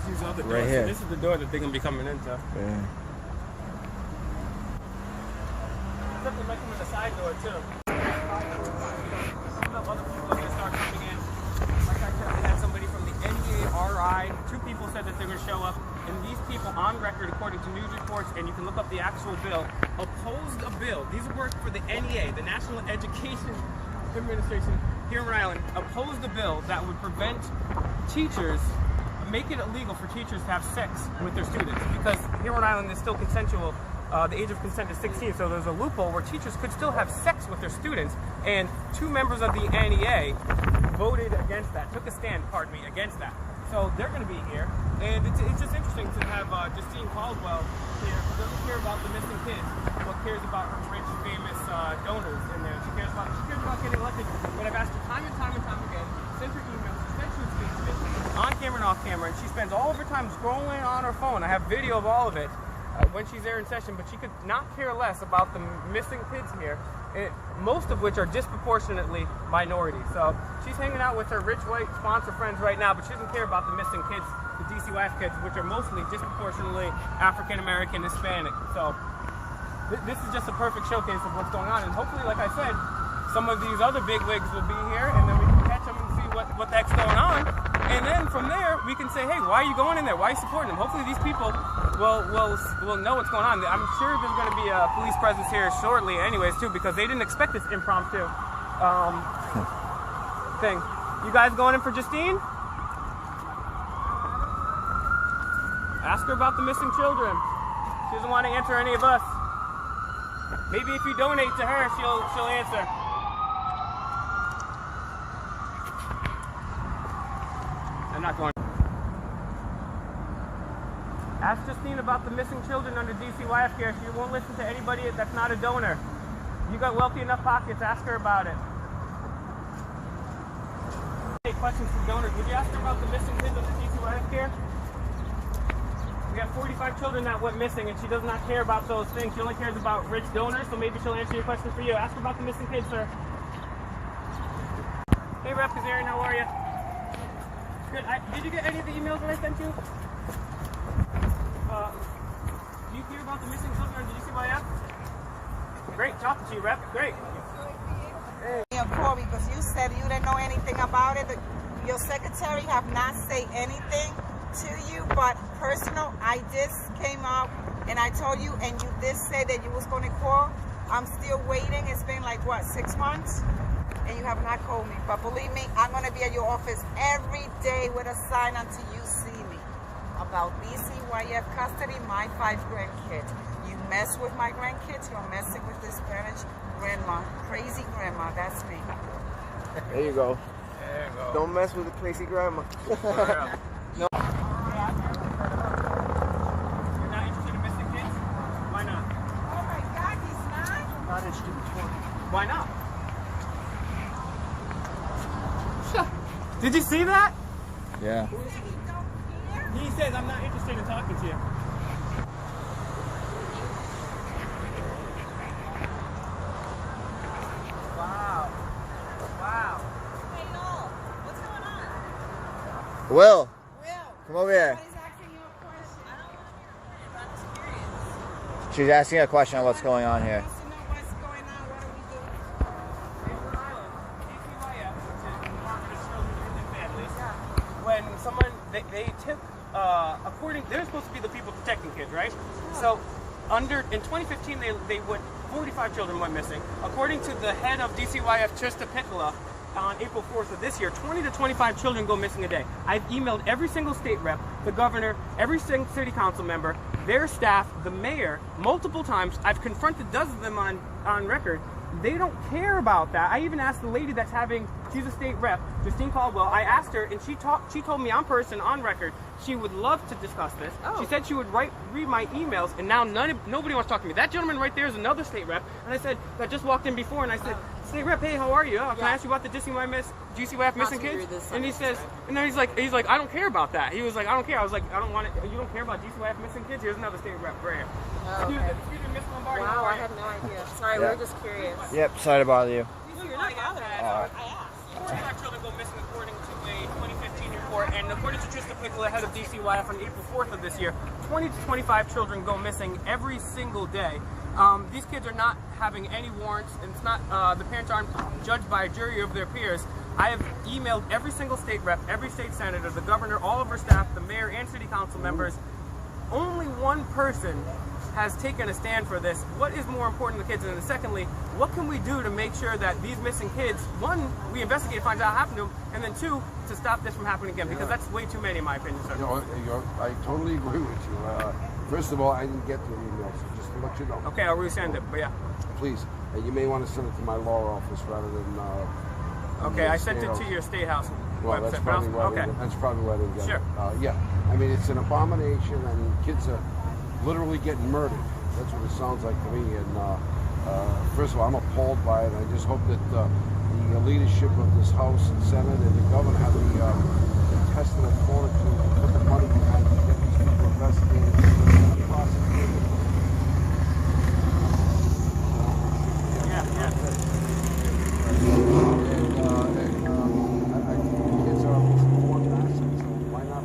these other doors. Right here. So this is the door that they're gonna be coming into. Yeah. Something like them in the side door too. Other people are gonna start coming in. Like I said, we had somebody from the NEA-RI. 2 people said that they're gonna show up, and these people, on record, according to news reports, and you can look up the actual bill, opposed a bill. These work for the NEA, the National Education Administration here in Rhode Island, opposed a bill that would prevent teachers, make it illegal for teachers to have sex with their students, because here in Rhode Island is still consensual. The age of consent is 16, so there's a loophole where teachers could still have sex with their students, and 2 members of the NEA voted against that, took a stand, against that. So they're going to be here, and it's just interesting to have Justine Caldwell here, who doesn't care about the missing kids, but cares about her rich, famous donors in there. She cares about getting elected, but I've asked her time and time again, sent her emails, sent her speeches, on camera and off camera, and she spends all of her time scrolling on her phone. I have video of all of it. When she's there in session, but she could not care less about the missing kids here, most of which are disproportionately minority. So she's hanging out with her rich white sponsor friends right now, but she doesn't care about the missing kids, the DCYF kids, which are mostly disproportionately African American, Hispanic. So this is just a perfect showcase of what's going on, and hopefully, like I said, some of these other big wigs will be here, and then we can catch them and see what the heck's going on. And then from there, we can say, hey, why are you going in there? Why are you supporting them? Hopefully these people will know what's going on. I'm sure there's going to be a police presence here shortly anyways, too, because they didn't expect this impromptu thing. You guys going in for Justine? Ask her about the missing children. She doesn't want to answer any of us. Maybe if you donate to her, she'll answer. I'm not going. Ask Justine about the missing children under DCYF care. She won't listen to anybody that's not a donor. You got wealthy enough pockets, ask her about it. Hey, questions from donors. Would you ask her about the missing kids under DCYF care? We have 45 children that went missing, and she does not care about those things. She only cares about rich donors, so maybe she'll answer your questions for you. Ask her about the missing kids, sir. Hey, Rep Kazarian, how are you? Good. Did you get any of the emails that I sent you? Do you hear about the missing children on DCYF? Great, talking to you, Rep. Great. Hey. Corey, because you said you didn't know anything about it. Your secretary have not said anything to you, but personal, I just came out and I told you, and you did say that you was going to call. I'm still waiting. It's been like, what, 6 months? And you have not called me. But believe me, I'm going to be at your office every day with a sign until you see me. About DCYF custody, my 5 grandkids. You mess with my grandkids, you're messing with this Spanish grandma. Crazy grandma, that's me. There you go. There you go. Don't mess with the crazy grandma. No. You're not interested in missing kids? Why not? Oh my God, he's not? Not interested in 20. Why not? Did you see that? Yeah. He says, I'm not interested in talking to you. Wow. Wow. Hey, Noel, what's going on? Will, Will, come over here. somebody's asking you a question. I don't want to hear about it, but I'm just curious. She's asking a question on what's going on here. Wants to know what's going on. What do we do? In Rhode Island, DCYF, which is the Department of Children, Youth, and Families, when someone, they took, they're supposed to be the people protecting kids, right? So, in 2015, they went, 45 children went missing. According to the head of DCYF, Trista Piccola, on April 4th of this year, 20 to 25 children go missing a day. I've emailed every single state rep, the governor, every single city council member, their staff, the mayor, multiple times. I've confronted dozens of them on record. They don't care about that. I even asked the lady that's she's a state rep, Justine Caldwell. I asked her, and she told me on person, on record, she would love to discuss this. Oh. She said she would read my emails, and now nobody wants to talk to me. That gentleman right there is another state rep, and I said, I just walked in before, and I said, State Rep, hey, how are you? Can I ask you about the DCYF missing kids? And he says, and then he's like, I don't care about that. He was like, I don't care. I was like, I don't want it. You don't care about DCYF missing kids? Here's another state rep right here. Oh, okay. Excuse me, Miss Lombardi. Wow, I had no idea. Sorry, we were just curious. Yep, sorry to bother you. You're not bothered. I asked. 45 children go missing according to a 2015 year report, and according to Trista Pickle, head of DCYF on April 4th of this year, 20 to 25 children go missing every single day. These kids are not having any warrants, and it's not the parents aren't judged by a jury of their peers. I have emailed every single state rep, every state senator, the governor, all of our staff, the mayor, and city council members. Only one person has taken a stand for this. What is more important to the kids? And then secondly, what can we do to make sure that these missing kids, one, we investigate, find out what happened to them, and then two, to stop this from happening again, because that's way too many in my opinion, sir. I totally agree with you. First of all, I didn't get your email, so just to let you know. Okay, I'll resend it, but yeah. Please. You may want to send it to my law office rather than... okay, I sent it to your state house well, website. That's probably why okay. That's probably why I didn't get sure. it. Yeah. I mean, it's an abomination, and kids are literally getting murdered. That's what it sounds like to me. And first of all, I'm appalled by it. I just hope that the leadership of this House and Senate and the governor have the intestinal fortitude to put the money behind to get these people investigated and prosecuted. Yeah. And I think the kids are important assets, so why not?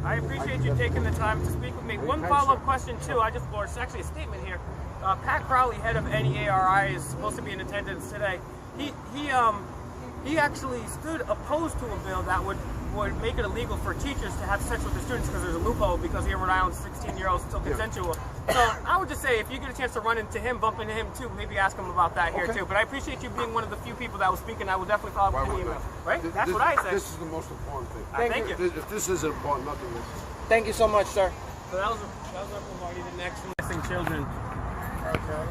I appreciate you taking the time to speak with me. One follow-up question too. Or it's actually a statement here. Pat Crowley, head of NEARI, is supposed to be in attendance today. He actually stood opposed to a bill that would make it illegal for teachers to have sex with their students because there's a loophole because here in Rhode Island 16-year-olds still consensual. So I would just say if you get a chance to run into him, bump into him too, maybe ask him about that here too. But I appreciate you being one of the few people that was speaking. I will definitely follow up with an email. Right? That's what I said. This is the most important thing. Thank you. If this isn't important, nothing is. Thank you so much, sir. So that was Marty, the next missing children. Okay.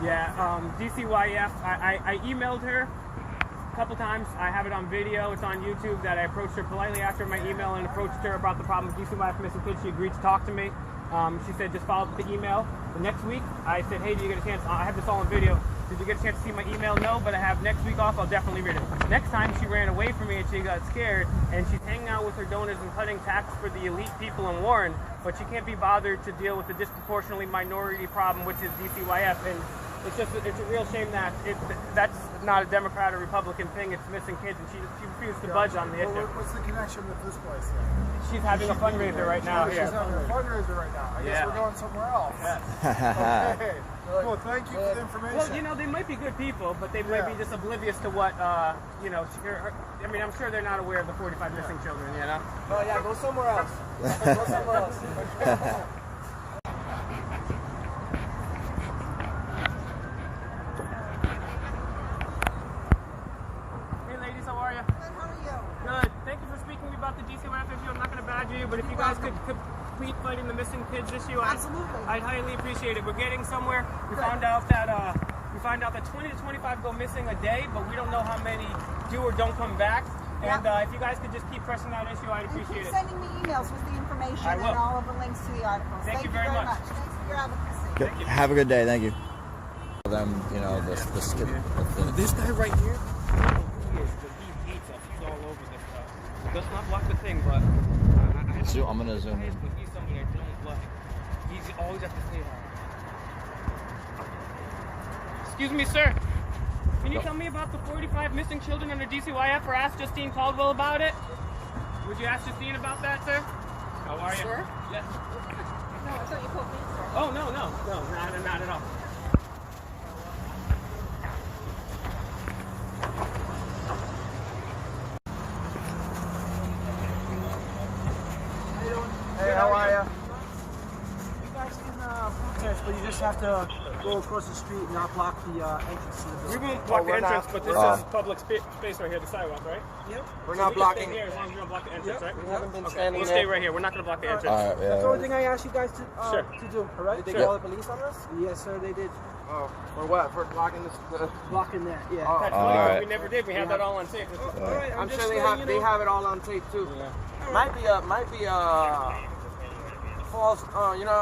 Yeah, DCYF, I emailed her a couple times. I have it on video. It's on YouTube that I approached her politely after my email and approached her about the problem with DCYF missing kids. She agreed to talk to me. She said just follow up with the email. The next week, I said, hey, did you get a chance? I have this all on video. Did you get a chance to see my email? No, but I have next week off. I'll definitely read it. Next time, she ran away from me and she got scared, and she's hanging out with her donors and cutting tax for the elite people in Warren, but she can't be bothered to deal with the disproportionately minority problem, which is DCYF. And it's a real shame that that's not a Democrat or Republican thing. It's missing kids, and she refused to budge on the issue. What's the connection with this place then? She's having a fundraiser right now here. She's having a fundraiser right now. I guess we're going somewhere else. Yes. Okay. Well, thank you for the information. Well, you know, they might be good people, but they might be just oblivious to what, you know, I mean, I'm sure they're not aware of the 45 missing children, you know? Oh, yeah, go somewhere else. Go somewhere else. Hey, ladies, how are you? Good, how are you? Good. Thank you for speaking to me about the DCYF issue. I'm not going to badger you, but if you guys could complete fighting the missing kids issue, I'd highly appreciate it. We're getting somewhere. We found out that 20 to 25 go missing a day, but we don't know how many do or don't come back. And if you guys could just keep pressing that issue, I'd appreciate Keep it. sending me emails with the information I will. and all of the links to the articles. Thank you very much. Thanks for your advocacy. Good. Have a good day. Thank you. Them, you know, the skip. This guy right here, he hates us. He's all over this stuff. Let's not block the thing, but I'm gonna zoom in. He's somebody I don't like. He's always have to say that. Excuse me, sir. Can you tell me about the 45 missing children under DCYF, or ask Justine Caldwell about it? Would you ask Justine about that, sir? How are you? Sir? Yes. No, I thought you called me, sir. Oh, no, not at all. Hey, how are you? You guys can protest, but you just have to go across the street and not block the entrance to the We building. won't block the we're entrance, not. but this is public space right here, the sidewalk, right? Yep. So We're not we can blocking. stay here as long as we don't block the entrance, right? We haven't been Okay, standing we'll there. stay right here. We're not going to block the entrance. All right, That's the only yeah. thing I asked you guys to do, all right? Did they call the police on us? Yes, sir, they did. Oh, for what? For blocking this? Blocking that, yeah. Oh. That's All funny, right. we never did. We have that all on tape. All right, I'm just sure they letting have. you They know. have it all on tape too. Might be a false,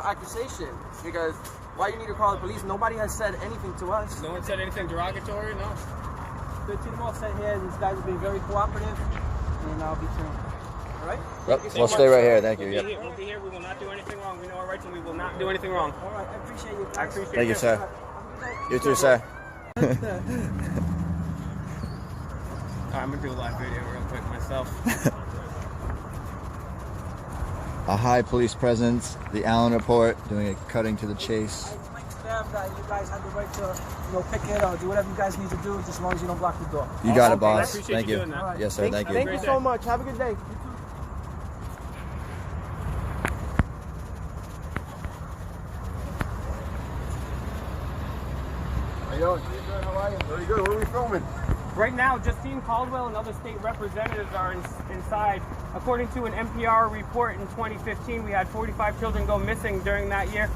accusation because why you need to call the police? Nobody has said anything to us. No one said anything derogatory, no? The team all set here. These guys have been very cooperative, and I'll be trained. All right? Yep. We'll stay right here. Thank you. We'll Yep. be here. We will not do anything wrong. We know our rights and we will not do anything wrong. All right, I appreciate you. I appreciate Thank you, sir. You too, sir. Alright, I'm going to do a live video real quick myself. a high police presence. The Allen report, doing a cutting to the chase. Explain to them that you guys have the right to, picket or do whatever you guys need to do, just as long as you don't block the door. You got it, I boss. appreciate Thank you you. doing that. All right. Yes, sir. Thank you. Thank you so much. Have a good day. How you doing? How are you? Very good. What are we filming? Right now, Justine Caldwell and other state representatives are inside. According to an NPR report in 2015, we had 45 children go missing during that year.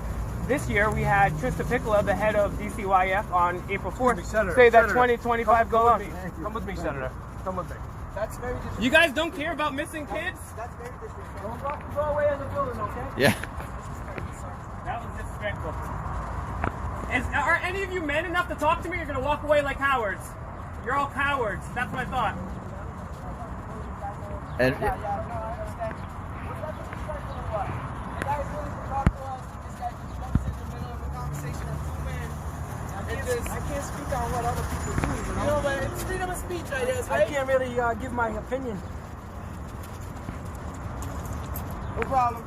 This year, we had Trista Piccola, the head of DCYF, on April 4th, say that 2025 go on. Come with me, Senator. Come with me. That's very disrespectful. You guys don't care about missing kids? That's very disrespectful. Don't block the doorway of the building, okay? Yeah. That was disrespectful. Are any of you men enough to talk to me? Or you're going to walk away like cowards. You're all cowards. That's what I thought. And No, I understand. What's that disrespectful or what? You guys willing to talk to us? This guy just jumps in the middle of a conversation of two men. I can't speak on what other people do, you know? No, but it's freedom of speech, I guess, I right? can't really give my opinion. No problem.